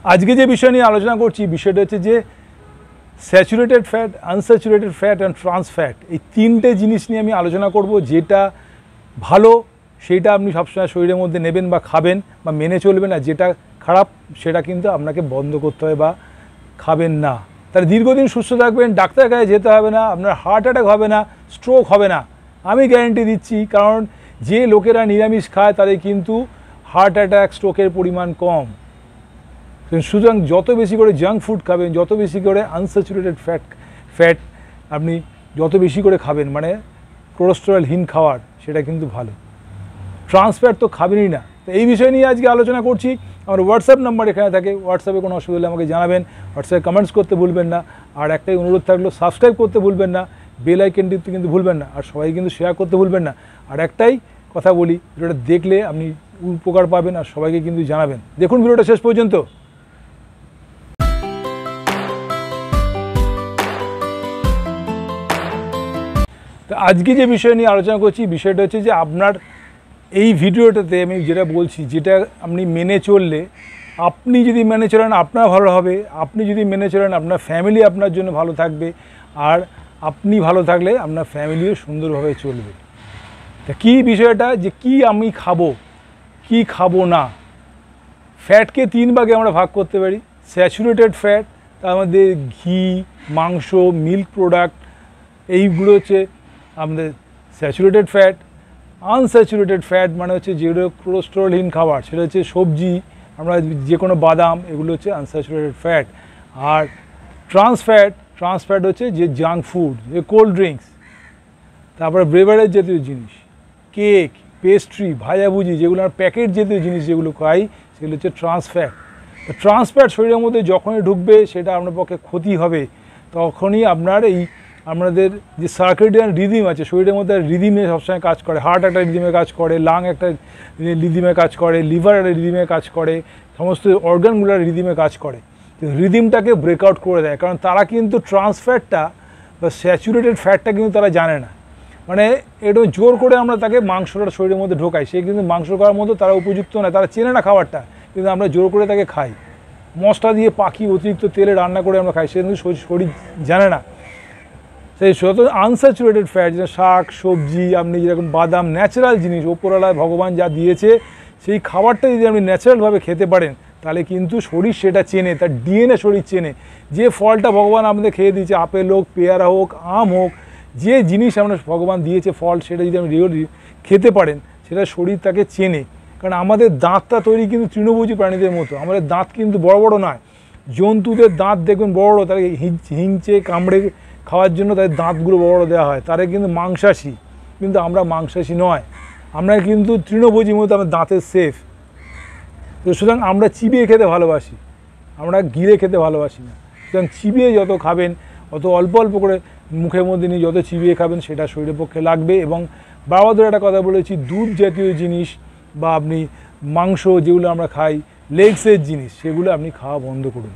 আজকে যে বিষয় নিয়ে আলোচনা করছি বিষয়টা হচ্ছে যে saturated fat, unsaturated fat and trans fat, এই তিনটে জিনিস নিয়ে আমি আলোচনা করব। যেটা ভালো সেইটা আপনি সবসময় শরীরের মধ্যে নেবেন বা খাবেন বা মেনে চলবেন, আর যেটা খারাপ সেটা কিন্তু আপনাকে বন্ধ করতে হবে বা খাবেন না। তাহলে দীর্ঘদিন সুস্থ থাকবেন, ডাক্তার কাছে যেতে হবে না, আপনার হার্ট অ্যাটাক হবে না, স্ট্রোক হবে না, আমি গ্যারেন্টি দিচ্ছি। কারণ যে লোকেরা নিরামিষ খায় তাদের কিন্তু হার্ট অ্যাটাক, স্ট্রোকের পরিমাণ কম। সুতরাং যত বেশি করে জাঙ্ক ফুড খাবেন, যত বেশি করে আনস্যাচুরেটেড ফ্যাট আপনি যত বেশি করে খাবেন, মানে কোলেস্টেরলহীন খাওয়ার, সেটা কিন্তু ভালো। ট্রান্স ফ্যাট তো খাবেনই না। তো এই বিষয় নিয়ে আজকে আলোচনা করছি। আমার হোয়াটসঅ্যাপ নাম্বার এখানে থাকে, হোয়াটসঅ্যাপে কোনো অসুবিধা হলে আমাকে জানাবেন, হোয়াটসঅ্যাপে কমেন্টস করতে ভুলবেন না। আর একটাই অনুরোধ থাকলো, সাবস্ক্রাইব করতে ভুলবেন না, বেল আইকন টিপতে কিন্তু ভুলবেন না, আর সবাই কিন্তু শেয়ার করতে ভুলবেন না। আর একটাই কথা বলি, ভিডিওটা দেখলে আপনি উপকার পাবেন আর সবাইকে কিন্তু জানাবেন। দেখুন ভিডিওটা শেষ পর্যন্ত। তো আজকে যে বিষয় নিয়ে আলোচনা করছি বিষয়টা হচ্ছে যে আপনার এই ভিডিওটাতে আমি যেটা বলছি, যেটা আপনি মেনে চললে, আপনি যদি মেনে চলেন আপনার ভালো হবে, আপনি যদি মেনে চলেন আপনার ফ্যামিলি আপনার জন্য ভালো থাকবে, আর আপনি ভালো থাকলে আপনার ফ্যামিলিও সুন্দরভাবে চলবে। তা কী বিষয়টা, যে কি আমি খাবো কি খাবো না। ফ্যাটকে তিন ভাগে আমরা ভাগ করতে পারি। স্যাচুরেটেড ফ্যাট, তার মধ্যে ঘি, মাংস, মিল্ক প্রোডাক্ট, এইগুলো হচ্ছে আমাদের স্যাচুরেটেড ফ্যাট। আনস্যাচুরেটেড ফ্যাট মানে হচ্ছে যেগুলো কোলেস্টেরলহীন খাবার, সেটা হচ্ছে সবজি, আমরা যে কোনো বাদাম, এগুলো হচ্ছে আনস্যাচুরেটেড ফ্যাট। আর ট্রান্স ফ্যাট হচ্ছে যে জাঙ্ক ফুড, যে কোল্ড ড্রিঙ্কস, তারপরে বেভারেজ জাতীয় জিনিস, কেক, পেস্ট্রি, ভাজাভুজি, যেগুলো আমরা প্যাকেট জাতীয় জিনিস যেগুলো খাই, সেগুলো হচ্ছে ট্রান্স ফ্যাট। তো ট্রান্স ফ্যাট শরীরের মধ্যে যখনই ঢুকবে সেটা আপনার পক্ষে ক্ষতি হবে। তখনই আপনার আমাদের যে সার্কেডিয়ান রিদিম আছে শরীরের মধ্যে, রিদিমে সবসময় কাজ করে। হার্ট একটা রিদিমে কাজ করে, লাং একটা রিদিমে কাজ করে, লিভার একটা রিদিমে কাজ করে, সমস্ত অর্গানগুলোর রিদিমে কাজ করে। তো রিদিমটাকে ব্রেকআউট করে দেয়। কারণ তারা কিন্তু ট্রান্স ফ্যাটটা বা স্যাচুরেটেড ফ্যাটটা কিন্তু তারা জানে না। মানে একটু জোর করে আমরা তাকে মাংসটা শরীরের মধ্যে ঢোকাই, সে কিন্তু মাংস খাওয়ার মতো তারা উপযুক্ত নয়, তারা চেনে না খাবারটা, কিন্তু আমরা জোর করে তাকে খাই। মশলা দিয়ে পাখি অতিরিক্ত তেলে রান্না করে আমরা খাই, সে কিন্তু শরীর জানে না। সেই যত আনস্যাচুরেটেড ফ্যাট, যেটা শাক সবজি, আপনি যেরকম বাদাম, ন্যাচারাল জিনিস, ওপরওয়ালায় ভগবান যা দিয়েছে, সেই খাবারটা যদি আপনি ন্যাচারালভাবে খেতে পারেন, তাহলে কিন্তু শরীর সেটা চেনে, তার ডিএনএ শরীর চেনে। যে ফলটা ভগবান আমাদের খেয়ে দিয়েছে, আপেল হোক, পেয়ারা হোক, আম হোক, যে জিনিস আমরা ভগবান দিয়েছে ফল, সেটা যদি আপনি রেগুলারলি খেতে পারেন, সেটা শরীর তাকে চেনে। কারণ আমাদের দাঁতটা তৈরি কিন্তু তৃণভোজী প্রাণীদের মতো, আমাদের দাঁত কিন্তু বড় বড় নয়। জন্তুদের দাঁত দেখবেন বড় বড়, তাকে হিংচে কামড়ে খাওয়ার জন্য তাদের দাঁতগুলো বড় বড় দেওয়া হয়, তারা কিন্তু মাংসাশী। কিন্তু আমরা মাংসাশী নয়, আমরা কিন্তু তৃণভোজীর মতো, আমাদের দাঁতের সেফ। তো সুতরাং আমরা চিবিয়ে খেতে ভালোবাসি, আমরা গিলে খেতে ভালোবাসি না। সুতরাং চিবিয়ে যত খাবেন, অত অল্প অল্প করে মুখের মধ্যে নিয়ে যত চিবিয়ে খাবেন, সেটা শরীরের পক্ষে লাগবে। এবং বাবা ধরে একটা কথা বলেছি, দুধ জাতীয় জিনিস বা আপনি মাংস যেগুলো আমরা খাই, লেগসের জিনিস, সেগুলো আপনি খাওয়া বন্ধ করুন,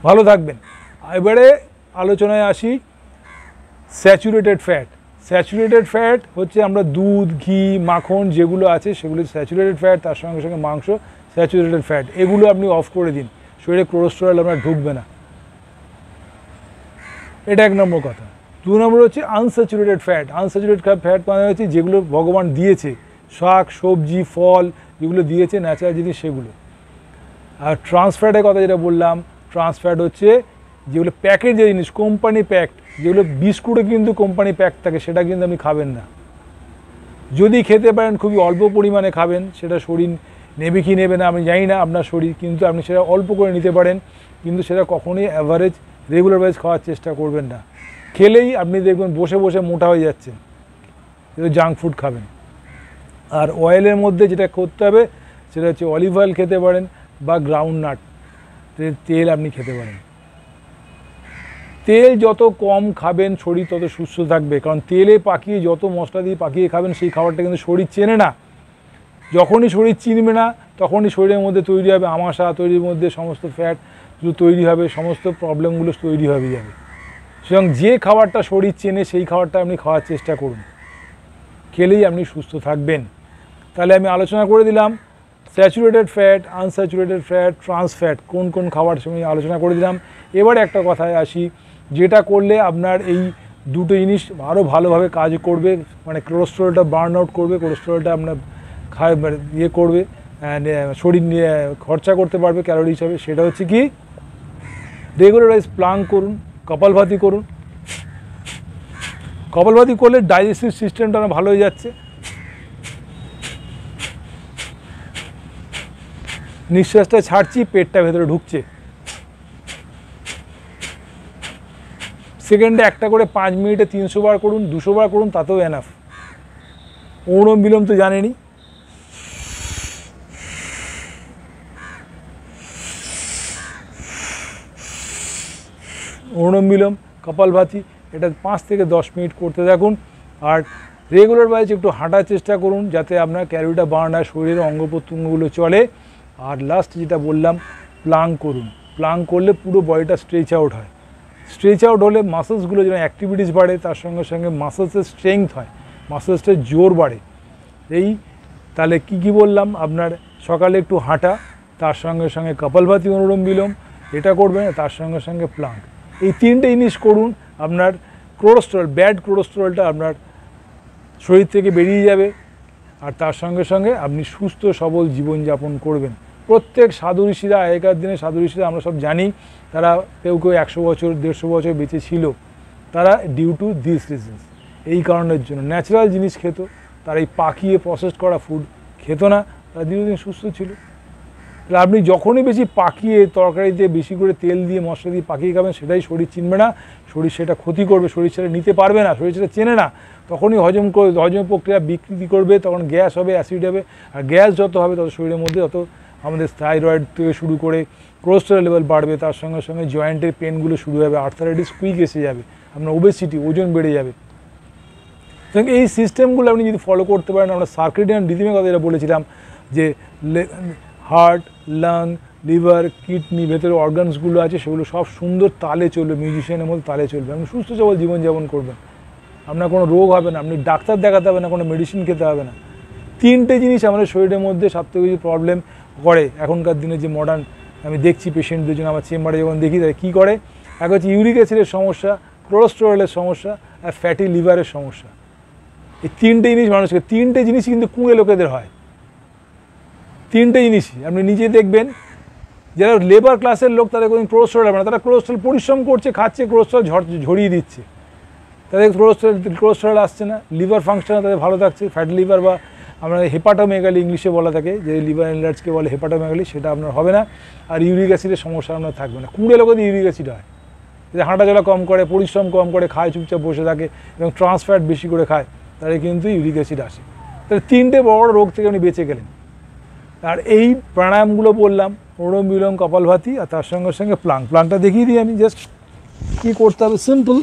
ভালো থাকবেন। এবারে আলোচনায় আসি স্যাচুরেটেড ফ্যাট। স্যাচুরেটেড ফ্যাট হচ্ছে আমরা দুধ, ঘি, মাখন যেগুলো আছে সেগুলো স্যাচুরেটেড ফ্যাট। তার সঙ্গে সঙ্গে মাংস স্যাচুরেটেড ফ্যাট, এগুলো আপনি অফ করে দিন, শরীরে কোলেস্টেরল আপনার ঢুকবে না। এটা এক নম্বর কথা। দু নম্বর হচ্ছে আনস্যাচুরেটেড ফ্যাট। আনস্যাচুরেটেড ফ্যাট মানে হচ্ছে যেগুলো ভগবান দিয়েছে, শাক সবজি ফল যেগুলো দিয়েছে ন্যাচারাল জিনিস, সেগুলো। আর ট্রান্স ফ্যাটের কথা যেটা বললাম, ট্রান্স ফ্যাট হচ্ছে যেগুলো প্যাকেট যে জিনিস, কোম্পানি প্যাকড, যেগুলো বিস্কুটে কিন্তু কোম্পানি প্যাক থাকে, সেটা কিন্তু আপনি খাবেন না। যদি খেতে পারেন খুবই অল্প পরিমাণে খাবেন, সেটা শরীর নেবে কি নেবে না আমি জানি না আপনার শরীর, কিন্তু আপনি সেটা অল্প করে নিতে পারেন। কিন্তু সেটা কখনোই অ্যাভারেজ রেগুলার ওয়াইজ খাওয়ার চেষ্টা করবেন না। খেলেই আপনি দেখবেন বসে বসে মোটা হয়ে যাচ্ছেন, জাঙ্ক ফুড খাবেন। আর অয়েলের মধ্যে যেটা করতে হবে সেটা হচ্ছে অলিভ অয়েল খেতে পারেন বা গ্রাউন্ডনাট তেল আপনি খেতে পারেন। তেল যত কম খাবেন শরীর তত সুস্থ থাকবে। কারণ তেলে পাকিয়ে, যত মশলা দিয়ে পাকিয়ে খাবেন, সেই খাবারটা কিন্তু শরীর চেনে না। যখনই শরীর চিনবে না, তখনই শরীরের মধ্যে তৈরি হবে আমাশা, তৈরির মধ্যে সমস্ত ফ্যাট তৈরি হবে, সমস্ত প্রবলেমগুলো তৈরি হবে যাবে। সুতরাং যে খাবারটা শরীর চেনে সেই খাবারটা আপনি খাওয়ার চেষ্টা করুন, খেলেই আপনি সুস্থ থাকবেন। তাহলে আমি আলোচনা করে দিলাম saturated fat, unsaturated fat, trans fat কোন কোন খাবার সময় আলোচনা করে দিলাম। এবারে একটা কথায় আসি, যেটা করলে আপনার এই দুটো জিনিস আরও ভালোভাবে কাজ করবে, মানে কোলেস্টেরলটা বার্ন আউট করবে, কোলেস্টেরলটা আপনার ইয়ে করবে, শরীর নিয়ে খরচা করতে পারবে ক্যালোরি হিসাবে, সেটা হচ্ছে কি রেগুলারাইজ প্লাঙ্ক করুন, কপালভাতি করুন। কপালভাতি করলে ডাইজেস্টিভ সিস্টেমটা ভালো হয়ে যাচ্ছে, নিঃশ্বাসটা ছাড়ছি, পেটটা ভেতরে ঢুকছে। সেকেন্ডে একটা করে 5 মিনিটে 300 বার করুন, 200 বার করুন, তাতেও এনাফ। অনুলোম বিলোম তো জানেনই, অনুলোম বিলোম, কপালভাতি, এটা 5 থেকে 10 মিনিট করতে থাকুন। আর রেগুলার ওয়াইজ একটু হাঁটার চেষ্টা করুন, যাতে আপনার ক্যালোরিটা বার্ন হয়, শরীরের অঙ্গ প্রত্যঙ্গগুলো চলে। আর লাস্ট যেটা বললাম, প্লাঙ্ক করুন। প্লাঙ্ক করলে পুরো বডিটা স্ট্রেচ আউট হয়। স্ট্রেচ আউট হলে মাসেলসগুলো যেন অ্যাক্টিভিটিস বাড়ে, তার সঙ্গে সঙ্গে মাসেলসের স্ট্রেংথ হয়, মাসেলসটার জোর বাড়ে। এই তাহলে কি বললাম, আপনার সকালে একটু হাঁটা, তার সঙ্গে সঙ্গে কপালভাতি, অনুলোম বিলোম এটা করবেন, তার সঙ্গে সঙ্গে প্লাঙ্ক, এই 3টে জিনিস করুন। আপনার কোলেস্টেরল, ব্যাড কোলেস্টেরলটা আপনার শরীর থেকে বেরিয়ে যাবে। আর তার সঙ্গে সঙ্গে আপনি সুস্থ সবল জীবনযাপন করবেন। প্রত্যেক সাধু ঋষিরা, আগেকার দিনে সাধু ঋষিরা আমরা সব জানি, তারা কেউ 100 বছর 150 বছর বেঁচে ছিল। তারা ডিউ টু দিস রিজনস, এই কারণের জন্য ন্যাচারাল জিনিস খেত, তারা এই পাকিয়ে প্রসেস করা ফুড খেত না, তারা দীর্ঘদিন সুস্থ ছিল। তাহলে আপনি যখনই বেশি পাকিয়ে তরকারিতে বেশি করে তেল দিয়ে মশলা দিয়ে পাকিয়ে খাবেন, সেটাই শরীর চিনবে না, শরীর সেটা ক্ষতি করবে, শরীর সেটা নিতে পারবে না, শরীর সেটা চেনে না, তখনই হজম প্রক্রিয়া বিকৃতি করবে, তখন গ্যাস হবে, অ্যাসিড হবে। আর গ্যাস যত হবে তত শরীরের মধ্যে তত আমাদের থাইরয়েড থেকে শুরু করে কোলেস্টেরল লেভেল বাড়বে, তার সঙ্গে সঙ্গে জয়েন্টের পেনগুলো শুরু হবে, আর্থারাইটিস কুইক এসে যাবে, আপনার ওবেসিটি, ওজন বেড়ে যাবে। এই সিস্টেমগুলো আপনি যদি ফলো করতে পারেন, আমরা সার্কেডিয়ান রিদমের কথা যেটা বলেছিলাম, যে হার্ট, লাং, লিভার, কিডনি, ভেতরে অর্গানসগুলো আছে, সেগুলো সব সুন্দর তালে চলবে, মিউজিশিয়ানের মতো তালে চলবে, আপনি সুস্থ সবল জীবনযাপন করবেন, আপনার কোনো রোগ হবে না, আপনি ডাক্তার দেখাতে হবে না, কোনো মেডিসিন খেতে হবে না। 3টে জিনিস আমাদের শরীরের মধ্যে সবথেকে বেশি প্রবলেম করে এখনকার দিনে, যে মডার্ন আমি দেখছি পেশেন্টদের জন্য, আমার চেম্বারে যখন দেখি, তাই কী করে, এক হচ্ছে ইউরিক অ্যাসিডের সমস্যা, কোলেস্টেরলের সমস্যা, আর ফ্যাটি লিভারের সমস্যা। এই 3টে জিনিস মানুষকে, 3টে জিনিস কিন্তু কুঁড়ে লোকেদের হয়, 3টে জিনিসই আপনি নিজে দেখবেন। যারা লেবার ক্লাসের লোক, তাদের কোনো কোলেস্টেরল হবে না, তারা কোলেস্টেরল পরিশ্রম করছে, খাচ্ছে, কোলেস্টেরল ঝরিয়ে দিচ্ছে, তাদের কোলেস্টেরল আসছে না, লিভার ফাংশন তাদের ভালো থাকছে। ফ্যাটি লিভার বা আমরা হেপাটোমেগালি ইংলিশে বলা থাকে, যে লিভার এনলার্জকে বলে হেপাটোমেগালি, সেটা আপনার হবে না। আর ইউরিক অ্যাসিডের সমস্যা আপনার থাকবে না। কুঁড়ে লোকেদের ইউরিক অ্যাসিড হয়, যে হাঁটাচলা কম করে, পরিশ্রম কম করে, খায় চুপচাপ বসে থাকে এবং ট্রান্স ফ্যাট বেশি করে খায়, তাদের কিন্তু ইউরিক অ্যাসিড আসে। তাহলে 3টে বড় রোগ থেকে আপনি বেঁচে গেলেন। আর এই প্রাণায়ামগুলো বললাম, অনুলোম বিলোম, কপালভাতি, আর তার সঙ্গে সঙ্গে প্লাঙ্কটা দেখিয়ে দিই আমি। জাস্ট কী করতে হবে, সিম্পল,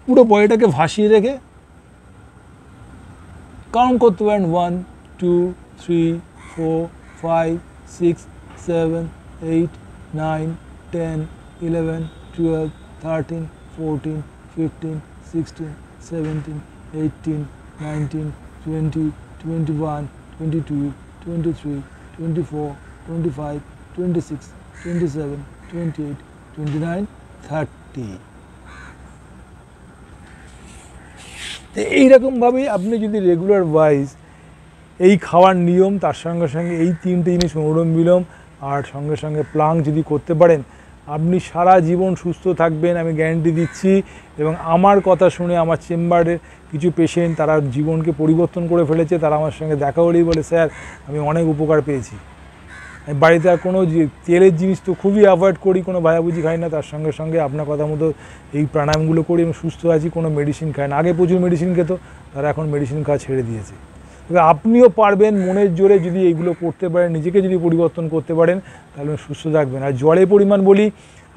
পুরো বডিটাকে ভাসিয়ে রেখে কাউন্ট করতে পারেন, 1 2 3 4 5 6 7 8 9 10 11 12 13 14 15 16 17 18 19 20 21 22 23 24 25 26 27 28 29 30। তো এইরকমভাবেই আপনি যদি রেগুলার ওয়াইজ এই খাওয়ার নিয়ম, তার সঙ্গে সঙ্গে এই 3টে জিনিস অনুলোম বিলোম আর সঙ্গে সঙ্গে প্লাঙ্ক যদি করতে পারেন, আপনি সারা জীবন সুস্থ থাকবেন, আমি গ্যারান্টি দিচ্ছি। এবং আমার কথা শুনে আমার চেম্বারে কিছু পেশেন্ট, তারা জীবনকে পরিবর্তন করে ফেলেছে, তারা আমার সঙ্গে দেখা হলেই বলে, স্যার আমি অনেক উপকার পেয়েছি। আমি বাড়িতে আর কোনো তেলের জিনিস তো খুবই অ্যাভয়েড করি, কোনো ভাজাভুজি খাই না, তার সঙ্গে সঙ্গে আপনার কথা মতো এই প্রাণায়ামগুলো করি এবং সুস্থ আছি, কোনো মেডিসিন খাই না। আগে প্রচুর মেডিসিন খেত, তারা এখন মেডিসিন খাওয়া ছেড়ে দিয়েছে। তবে আপনিও পারবেন, মনের জোরে যদি এইগুলো করতে পারেন, নিজেকে যদি পরিবর্তন করতে পারেন, তাহলে সুস্থ থাকবেন। আর জলের পরিমাণ বলি,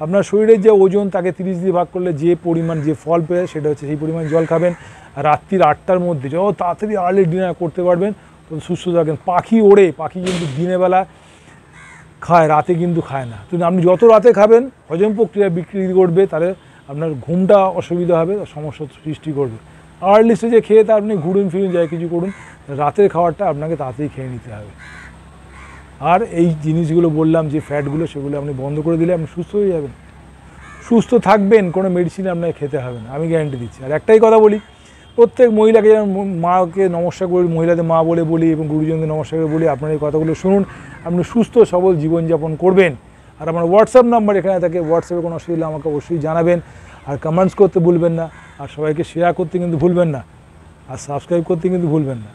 আপনার শরীরের যে ওজন, তাকে 30 দিয়ে ভাগ করলে যে পরিমাণ, যে ফল পেয়ে, সেটা হচ্ছে সেই পরিমাণ জল খাবেন। আর রাত্রির 8টার মধ্যে যত তাড়াতাড়ি আর্লি ডিনার করতে পারবেন, তত সুস্থ থাকবেন। পাখি ওড়ে, পাখি কিন্তু দিনের বেলা খায়, রাতে কিন্তু খায় না। কিন্তু আপনি যত রাতে খাবেন, হজম প্রক্রিয়া বিকৃতি করবে, তাহলে আপনার ঘুমটা অসুবিধা হবে, সমস্যার সৃষ্টি করবে। আর্লি স্টেজে খেয়ে তা আপনি ঘুরুন ফিরুন, যাই কিছু করুন, রাতের খাবারটা আপনাকে তাড়াতাড়ি খেয়ে নিতে হবে। আর এই জিনিসগুলো বললাম যে ফ্যাটগুলো, সেগুলো আপনি বন্ধ করে দিলে আপনি সুস্থ হয়ে যাবেন, সুস্থ থাকবেন, কোনো মেডিসিন আপনাকে খেতে হবে না, আমি গ্যারান্টি দিচ্ছি। আর একটাই কথা বলি, প্রত্যেক মহিলাকে যেমন মাকে নমস্কার করি, মহিলাদের মা বলে বলি এবং গুরুজনদের নমস্কার করে বলি, আপনার এই কথাগুলো শুনুন, আপনি সুস্থ সবল জীবনযাপন করবেন। আর আমার হোয়াটসঅ্যাপ নাম্বার এখানে থাকে, হোয়াটসঅ্যাপে কোনো অসুবিধা আমাকে অবশ্যই জানাবেন। আর কমেন্টস করতে ভুলবেন না, আর সবাইকে শেয়ার করতে কিন্তু ভুলবেন না, আর সাবস্ক্রাইব করতে কিন্তু ভুলবেন না।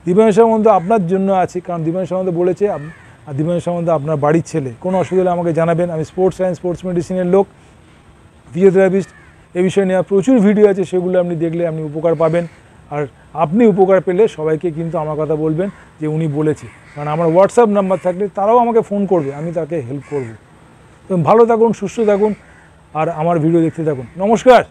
দীপায়ন সামন্ত আপনার জন্য আছি, কারণ দীপায়ন সামন্ত বলেছে, আর দীপায়ন সামন্ত আপনার বাড়ির ছেলে। কোনো অসুবিধা হলে আমাকে জানাবেন। আমি স্পোর্টস সায়েন্স, স্পোর্টস মেডিসিনের লোক, ফিজিওথেরাপিস্ট। এই বিষয়ে নিয়ে প্রচুর ভিডিও আছে, সেগুলো আপনি দেখলে আপনি উপকার পাবেন। আর আপনি উপকার পেলে সবাইকে কিন্তু আমার কথা বলবেন যে উনি বলেছে, কারণ আমার হোয়াটসঅ্যাপ নাম্বার থাকলে তারাও আমাকে ফোন করবে, আমি তাকে হেল্প করব। তো ভালো থাকুন, সুস্থ থাকুন, আর আমার ভিডিও দেখতে থাকুন। নমস্কার।